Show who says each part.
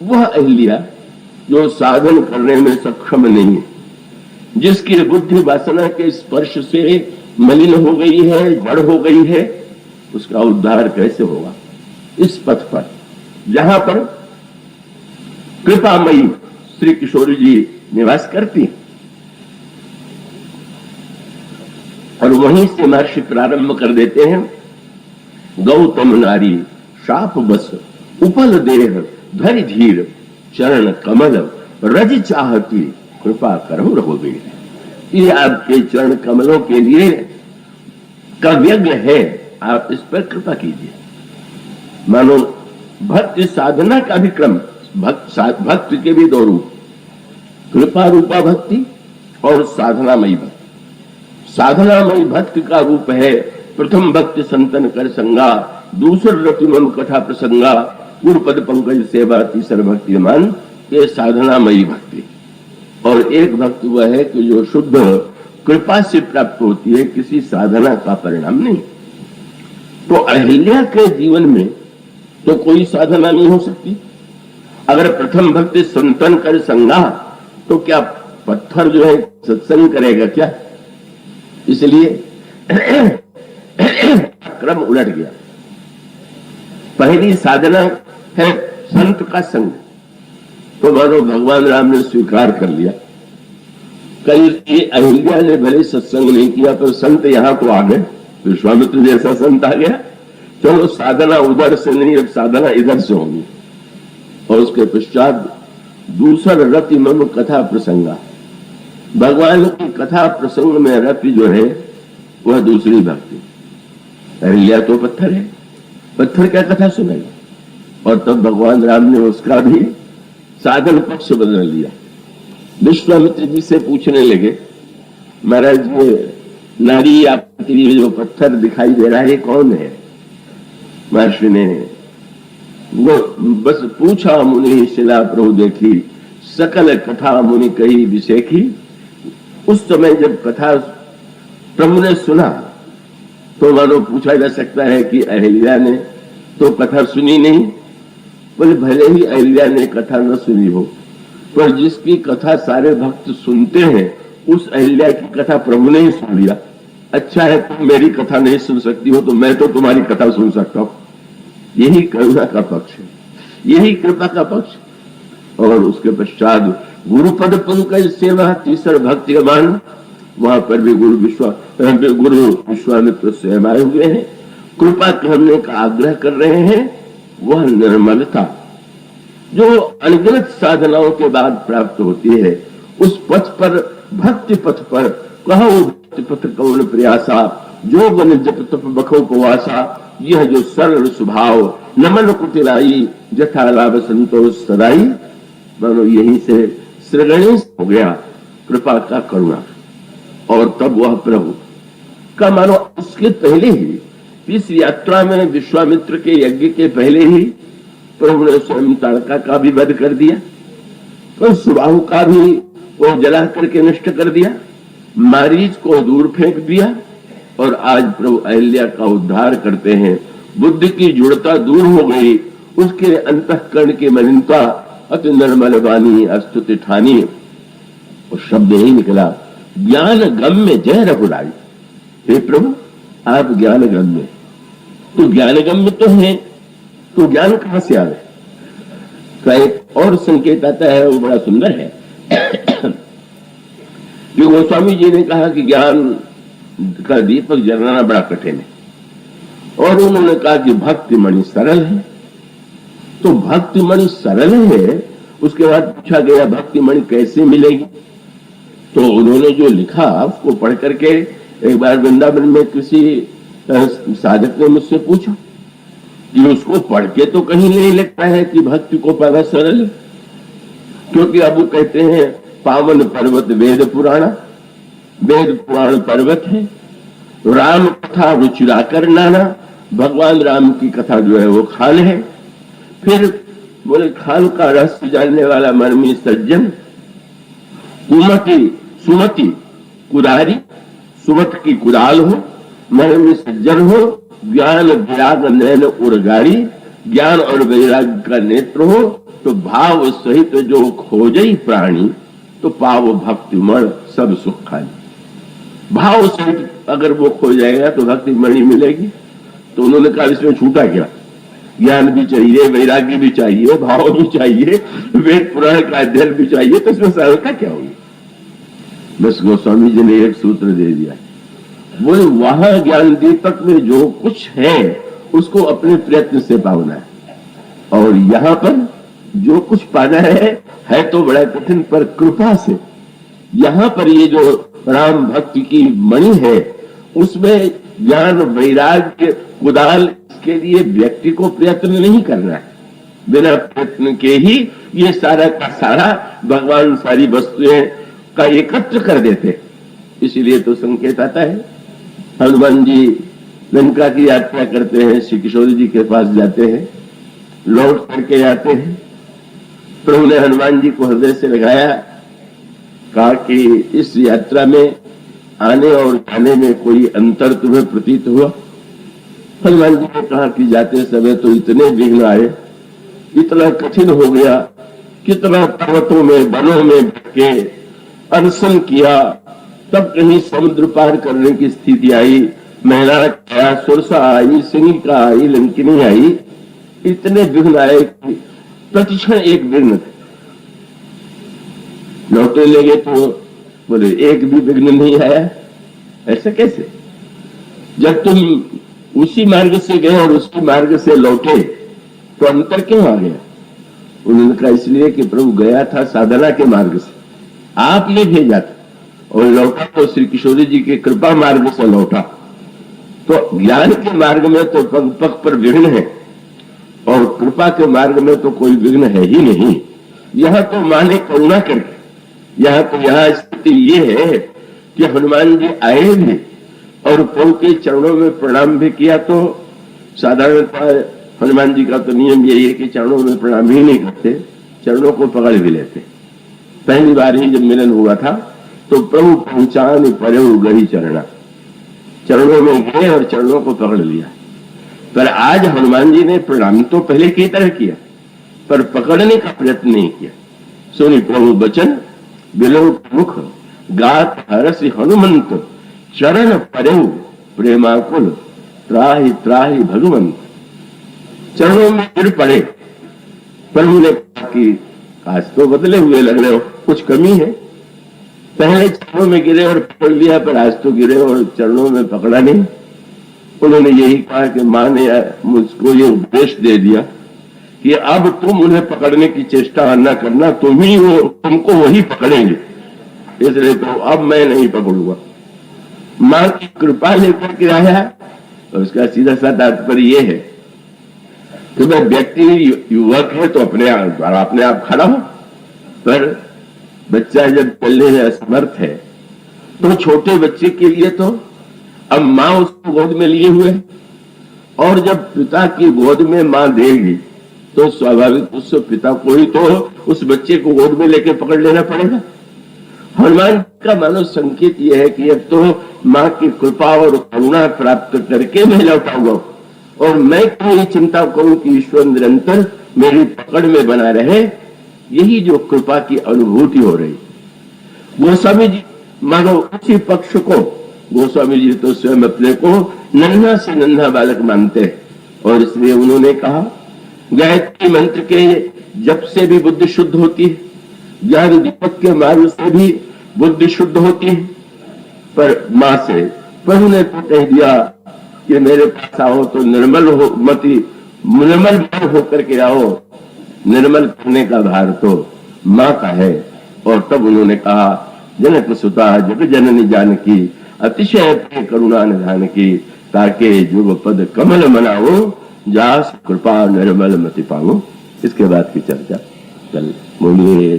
Speaker 1: वह अहिल्या जो साधन करने में सक्षम नहीं है, जिसकी बुद्धि वासना के स्पर्श से मलिन हो गई है, जड़ हो गई है, उसका उद्धार कैसे होगा? इस पथ पर जहां पर कृपामयी श्री किशोरी जी निवास करती और वहीं से महर्षि प्रारंभ कर देते हैं। गौतम नारी शाप बस उपल देह धरि धीर चरण कमल रज चाहती कृपा करो रघुवीर। ये आपके चरण कमलों के लिए काव्यज्ञ है, आप इस पर कृपा कीजिए। मानो भक्ति साधना का भी क्रम, भक्ति के भी दो रूप, कृपा रूपा भक्ति और साधनामयी भक्ति। साधनामयी भक्ति का रूप है प्रथम भक्ति संतन कर संगा, दूसर रति मम कथा प्रसंगा, गुरुपद पंकज सेवा, तीसर भक्ति मान, ये साधनामयी भक्ति। और एक भक्ति वह है कि जो शुद्ध कृपा से प्राप्त होती है, किसी साधना का परिणाम नहीं। तो अहिल्या के जीवन में तो कोई साधना नहीं हो सकती। अगर प्रथम भक्ति संतन कर संगा, तो क्या पत्थर जो है सत्संग करेगा क्या? इसलिए क्रम उलट गया। पहली साधना है संत का संग, तो मानो भगवान राम ने स्वीकार कर लिया। कल अहिल्या ने भले सत्संग नहीं किया, पर संत यहां तो आ गए, विश्वामित्र जैसा संत आ गया। चलो साधना उधर से नहीं, अब साधना इधर से होगी। और उसके पश्चात दूसर रति मम कथा प्रसंगा, भगवान की कथा प्रसंग में रति जो है वह दूसरी भक्ति। अहिल्या तो पत्थर है, पत्थर क्या कथा सुनेगा? और तब भगवान राम ने उसका भी साधन पक्ष बदल लिया। विश्वामित्र जी से पूछने लगे, महाराज ये नारी आपके लिए जो पत्थर दिखाई दे रहा है कौन है? महर्षि ने वो बस पूछा, मुनि शिला प्रभु देखी, सकल कथा मुनि कही विशेखी। उस समय जब कथा प्रभु ने सुना तो मानो पूछा जा सकता है कि अहिल्या ने तो कथा सुनी नहीं। बोले भले ही अहिल्या ने कथा न सुनी हो, पर जिसकी कथा सारे भक्त सुनते हैं, उस अहिल्या की कथा प्रभु ने ही सुन लिया। अच्छा है तुम मेरी कथा नहीं सुन सकती हो, तो मैं तो तुम्हारी कथा सुन सकता हूं। यही करुणा का पक्ष है, यही कृपा का पक्ष। और उसके पश्चात गुरुपद पंकज सेवा, तीसर भक्ति मान, वहां पर भी गुरु विश्वामित्र स्वयं आए हुए हैं, कृपा करने का आग्रह कर रहे हैं। वह निर्मलता जो अनगिनत साधनाओं के बाद प्राप्त होती है, उस पथ पर, भक्ति पथ पर, कहो भक्ति पथ कौन प्रयासा, जो बन जप तप बखो उपवासा, यह जो सरल स्वभाव नमन कुटिलाई, जथा लाभ संतोष सदाई। मानो यहीं से श्रेणी हो गया कृपा का करुणा। और तब वह प्रभु का मानो उसके पहले ही, इस यात्रा में विश्वामित्र के यज्ञ के पहले ही प्रभु ने स्वयं ताड़का का भी वध कर दिया, तो सुबाहु का भी वो जला करके नष्ट कर दिया, मारीच को दूर फेंक दिया। और आज प्रभु अहिल्या का उद्धार करते हैं। बुद्धि की जुड़ता दूर हो गई, उसके अंतःकरण की मलिनता, अति निर्मल वाणी अस्तुति ठानी। और शब्द ही निकला, ज्ञान गम्य जय रघुराई। हे प्रभु आप ज्ञान गम्य, तो ज्ञान गम्य तो है, तो ज्ञान कहां से आवे? तो एक और संकेत आता है, वो बड़ा सुंदर है। जो गोस्वामी जी ने कहा कि ज्ञान का दीपक जलाना बड़ा कठिन है, और उन्होंने कहा कि भक्ति मणि सरल है। तो भक्ति मणि सरल है, उसके बाद पूछा गया भक्ति मणि कैसे मिलेगी? तो उन्होंने जो लिखा उसको पढ़ करके एक बार वृंदावन में किसी साधक ने मुझसे पूछा कि उसको पढ़ के तो कहीं नहीं लगता है कि भक्ति को पाना सरल है, क्योंकि अब वो कहते हैं पावन पर्वत वेद पुराण पर्वत है, राम कथा रुचिरा कर नाना, भगवान राम की कथा जो है वो खान है। फिर बोले खान का रस जानने वाला मर्मी सज्जन, सुमति कुदारी, सुमत की कुदाल हो, मर्मी सज्जन हो, ज्ञान विराग नैन उर्गारी, ज्ञान और वैराग्य का नेत्र हो तो भाव सहित जो खोजई प्राणी तो पाव भक्ति मण सब सुख खाली। भाव सहित अगर वो खो जाएगा तो भक्ति मणि मिलेगी। तो उन्होंने कहा इसमें छूटा क्या, ज्ञान भी चाहिए, वैराग्य भी चाहिए, भाव भी चाहिए, वेद पुराण का अध्ययन भी चाहिए, तो इसमें सरलता क्या होगी। बस गोस्वामी जी ने एक सूत्र दे दिया, वो वहां ज्ञान दीपक में जो कुछ है उसको अपने प्रयत्न से पाना है, और यहाँ पर जो कुछ पाना है तो बड़ा कठिन पर कृपा से। यहाँ पर ये जो राम भक्ति की मणि है उसमें ज्ञान वैराग्य कुदाल, इसके लिए व्यक्ति को प्रयत्न नहीं करना है, बिना प्रयत्न के ही ये सारा का सारा भगवान सारी वस्तुएं का एकत्र कर देते। इसीलिए तो संकेत आता है, हनुमान जी लंका की यात्रा करते हैं, श्री किशोर जी के पास जाते हैं, लौट करके आते हैं। प्रभु ने हनुमान जी को हृदय से लगाया, कहा कि इस यात्रा में आने और जाने में कोई अंतर तुम्हें प्रतीत हुआ। हनुमान जी ने कहा कि जाते समय तो इतने विघ्न आए, इतना कठिन हो गया, कितना पर्वतों में वनों में के अनशन किया, तब कहीं समुद्र पार करने की स्थिति आई, मेहनत आया, सुरसा आई, सिंहिका आई, लंकिनी आई, इतने विघ्न आए कि प्रतिक्षण एक विघ्न थे। लौटने लगे तो बोले एक भी विघ्न नहीं आया। ऐसा कैसे, जब तुम उसी मार्ग से गए और उसी मार्ग से लौटे तो अंतर क्यों आ गया। उन्होंने कहा इसलिए कि प्रभु गया था साधना के मार्ग से, आपने भेजा था, और लौटा तो श्री किशोरी जी के कृपा मार्ग से लौटा। तो ज्ञान के मार्ग में तो पग पग पर विघ्न है, और कृपा के मार्ग में तो कोई विघ्न है ही नहीं। यह तो माने करुणा करके, यह तो यह स्थिति ये है कि हनुमान जी आए भी और प्रभु के चरणों में प्रणाम भी किया। तो साधारणतः हनुमान जी का तो नियम यही है कि चरणों में प्रणाम ही नहीं करते, चरणों को पकड़ भी लेते। पहली बार ही जब मिलन हुआ था तो प्रभु पहुंचान परे गई चरणा, चरणों में गए और चरणों को पकड़ लिया। पर आज हनुमान जी ने प्रणाम तो पहले की तरह किया, पर पकड़ने का प्रयत्न नहीं किया। सुनी प्रभु वचन बिलो मुख, गात हरसि हनुमंत, चरण परेहु प्रेमाकुल, त्राहि त्राहि भगवंत। चरणों में गिर पड़े। प्रभु ने कहा कि आज तो बदले हुए लग रहे हो, कुछ कमी है। पहले चरणों में गिरे और पकड़ लिया, पर आज तो गिरे और चरणों में पकड़ा नहीं। उन्होंने यही कहा कि मां ने मुझको ये उपदेश दे दिया कि अब तुम उन्हें पकड़ने की चेष्टा न करना, तुमको वही पकड़ेंगे, इसलिए तो अब मैं नहीं पकड़ूंगा। मां की कृपा लेकर के आया, और उसका सीधा सा तात्पर्य ये है कि वह व्यक्ति युवक है तो अपने आप खड़ा हो, पर बच्चा जब चलने में असमर्थ है तो छोटे बच्चे के लिए तो अब मां उसको गोद में लिए हुए, और जब पिता की गोद में मां देगी तो स्वाभाविक उस पिता को ही तो उस बच्चे को गोद में लेके पकड़ लेना पड़ेगा। हनुमान का मानो संकेत यह है कि अब तो मां की कृपा और करुणा प्राप्त करके मैं लौटाऊंगा, और मैं क्यों ये चिंता करूं कि ईश्वर निरंतर मेरी पकड़ में बना रहे। यही जो कृपा की अनुभूति हो रही। गोस्वामी जी मानो उसी पक्ष को, गोस्वामी जी तो स्वयं अपने को नन्हा से नन्हा बालक मानते हैं, और इसलिए उन्होंने कहा गायत्री मंत्र के जप से भी बुद्धि शुद्ध होती है, ज्ञान दीपक के मार्ग से भी बुद्धि शुद्ध होती है। पर मां से प्रभु ने तो कह दिया कि मेरे पास आओ तो निर्मल होकर के आओ, निर्मल करने का भार तो मां का है। और तब उन्होंने कहा जनक सुता जग जननी जानकी, अतिशय प्रिय करुणा निधान की, ताके जुग पद कमल मनाओ, जास कृपा निर्मल मति पाओ। इसके बाद की चर्चा कल बोलिए।